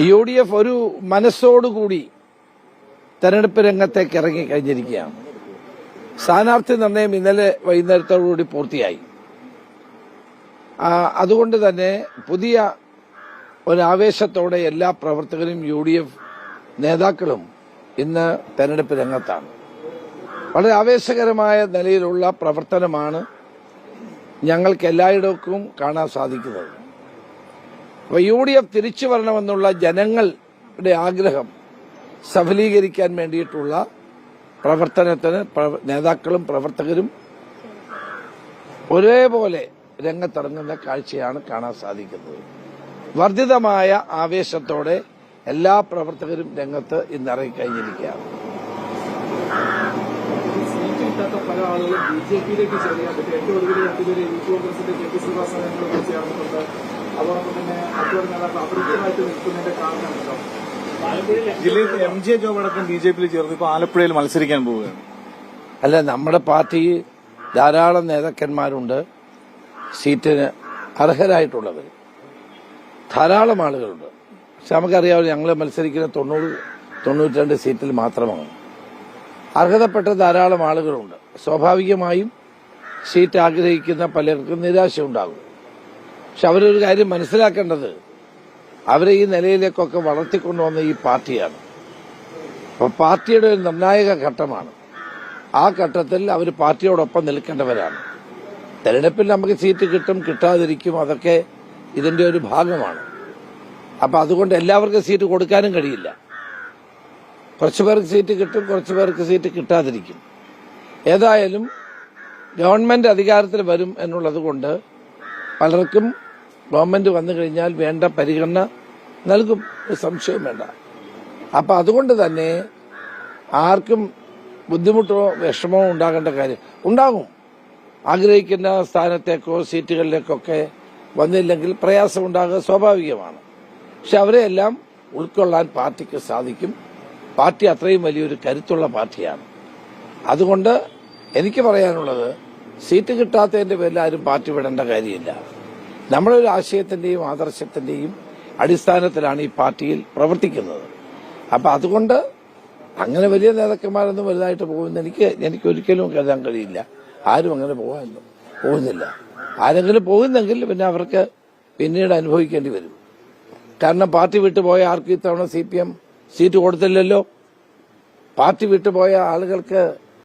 UDF ഒരു മനസ്സോടുകൂടി തെരഞ്ഞെടുപ്പ് രംഗത്തേക്ക് ഇറങ്ങിക്കഴിഞ്ഞിരിക്കുകയാണ്. സ്ഥാനാർത്ഥി നിർണയം ഇന്നലെ വൈകുന്നേരത്തോടുകൂടി പൂർത്തിയായി. അതുകൊണ്ട് തന്നെ പുതിയ ഒരാവേശത്തോടെ എല്ലാ പ്രവർത്തകരും UDF നേതാക്കളും ഇന്ന് തെരഞ്ഞെടുപ്പ് രംഗത്താണ്. വളരെ ആവേശകരമായ നിലയിലുള്ള പ്രവർത്തനമാണ് ഞങ്ങൾക്ക് എല്ലായിടത്തും കാണാൻ സാധിക്കുന്നത്. അപ്പോൾ UDF തിരിച്ചു വരണമെന്നുള്ള ജനങ്ങളുടെ ആഗ്രഹം സഫലീകരിക്കാൻ വേണ്ടിയിട്ടുള്ള പ്രവർത്തനത്തിന് നേതാക്കളും പ്രവർത്തകരും ഒരേപോലെ രംഗത്തിറങ്ങുന്ന കാഴ്ചയാണ് കാണാൻ സാധിക്കുന്നത്. വർദ്ധിതമായ ആവേശത്തോടെ എല്ലാ പ്രവർത്തകരും രംഗത്ത് ഇന്നിറങ്ങിക്കഴിഞ്ഞിരിക്കുകയാണ്. പല ആളുകളും BJPയിലേക്ക് ചേരാൻ പറ്റും. ഏറ്റവും ഒടുവിൽ രണ്ടുപേര് യൂത്ത് കോൺഗ്രസിന്റെ KP ശ്രീനിവാസനോട് ചേർന്നിട്ടുണ്ട്. അതോടൊപ്പം തന്നെ മറ്റൊരു നേതാക്കൾ അപരിചിതമായിട്ട് നിൽക്കുന്നതിന്റെ കാരണമുണ്ടോ? ജില്ലയിൽ MJ ജോബ് അടക്കം BJPയിൽ ചേർന്ന് ഇപ്പോൾ ആലപ്പുഴയിൽ മത്സരിക്കാൻ പോവുകയാണ്. അല്ല, നമ്മുടെ പാർട്ടി ധാരാളം നേതാക്കന്മാരുണ്ട്, സീറ്റിന് അർഹരായിട്ടുള്ളവർ ധാരാളം ആളുകളുണ്ട്. പക്ഷെ നമുക്കറിയാമല്ലോ, ഞങ്ങൾ മത്സരിക്കുന്ന 90-92 സീറ്റിൽ മാത്രമാണ്. അർഹതപ്പെട്ട ധാരാളം ആളുകളുണ്ട്. സ്വാഭാവികമായും സീറ്റ് ആഗ്രഹിക്കുന്ന പലർക്കും നിരാശയുണ്ടാകും. പക്ഷെ അവരൊരു കാര്യം മനസ്സിലാക്കേണ്ടത്, അവരെ ഈ നിലയിലേക്കൊക്കെ വളർത്തിക്കൊണ്ടുവന്ന ഈ പാർട്ടിയാണ്. അപ്പോൾ പാർട്ടിയുടെ ഒരു നിർണായക ഘട്ടമാണ്. ആ ഘട്ടത്തിൽ അവർ പാർട്ടിയോടൊപ്പം നിൽക്കേണ്ടവരാണ്. തെരഞ്ഞെടുപ്പിൽ നമുക്ക് സീറ്റ് കിട്ടും, കിട്ടാതിരിക്കും, അതൊക്കെ ഇതിന്റെ ഒരു ഭാഗമാണ്. അപ്പം അതുകൊണ്ട് എല്ലാവർക്കും സീറ്റ് കൊടുക്കാനും കഴിയില്ല. കുറച്ചു പേർക്ക് സീറ്റ് കിട്ടും, കുറച്ചു പേർക്ക് സീറ്റ് കിട്ടാതിരിക്കും. ഏതായാലും ഗവൺമെന്റ് അധികാരത്തിൽ വരും എന്നുള്ളത് കൊണ്ട് പലർക്കും ഗവൺമെന്റ് വന്നു കഴിഞ്ഞാൽ വേണ്ട പരിഗണന നൽകും, സംശയം വേണ്ട. അപ്പം അതുകൊണ്ട് തന്നെ ആർക്കും ബുദ്ധിമുട്ടോ വിഷമമോ ഉണ്ടാകേണ്ട കാര്യം ഉണ്ടാകും. ആഗ്രഹിക്കുന്ന സ്ഥാനത്തേക്കോ സീറ്റുകളിലേക്കൊക്കെ വന്നില്ലെങ്കിൽ പ്രയാസം ഉണ്ടാകുക സ്വാഭാവികമാണ്. പക്ഷെ അവരെയെല്ലാം ഉൾക്കൊള്ളാൻ പാർട്ടിക്ക് സാധിക്കും. പാർട്ടി അത്രയും വലിയൊരു കരുത്തുള്ള പാർട്ടിയാണ്. അതുകൊണ്ട് എനിക്ക് പറയാനുള്ളത്, സീറ്റ് കിട്ടാത്തതിന്റെ പേരിൽ ആരും പാർട്ടി വിടേണ്ട കാര്യമില്ല. നമ്മുടെ ഒരു ആശയത്തിന്റെയും ആദർശത്തിന്റെയും അടിസ്ഥാനത്തിലാണ് ഈ പാർട്ടിയിൽ പ്രവർത്തിക്കുന്നത്. അപ്പം അതുകൊണ്ട് അങ്ങനെ വലിയ നേതാക്കന്മാരൊന്നും വലുതായിട്ട് പോകുന്ന എനിക്ക് ഒരിക്കലും കരുതാൻ കഴിയില്ല. ആരും അങ്ങനെ പോകുന്നില്ല. ആരെങ്കിലും പോകുന്നെങ്കിൽ പിന്നെ അവർക്ക് പിന്നീട് അനുഭവിക്കേണ്ടി വരും. കാരണം പാർട്ടി വിട്ടുപോയ ആർക്കും ഇത്തവണ CPM സീറ്റ് കൊടുത്തില്ലല്ലോ. പാർട്ടി വിട്ടുപോയ ആളുകൾക്ക്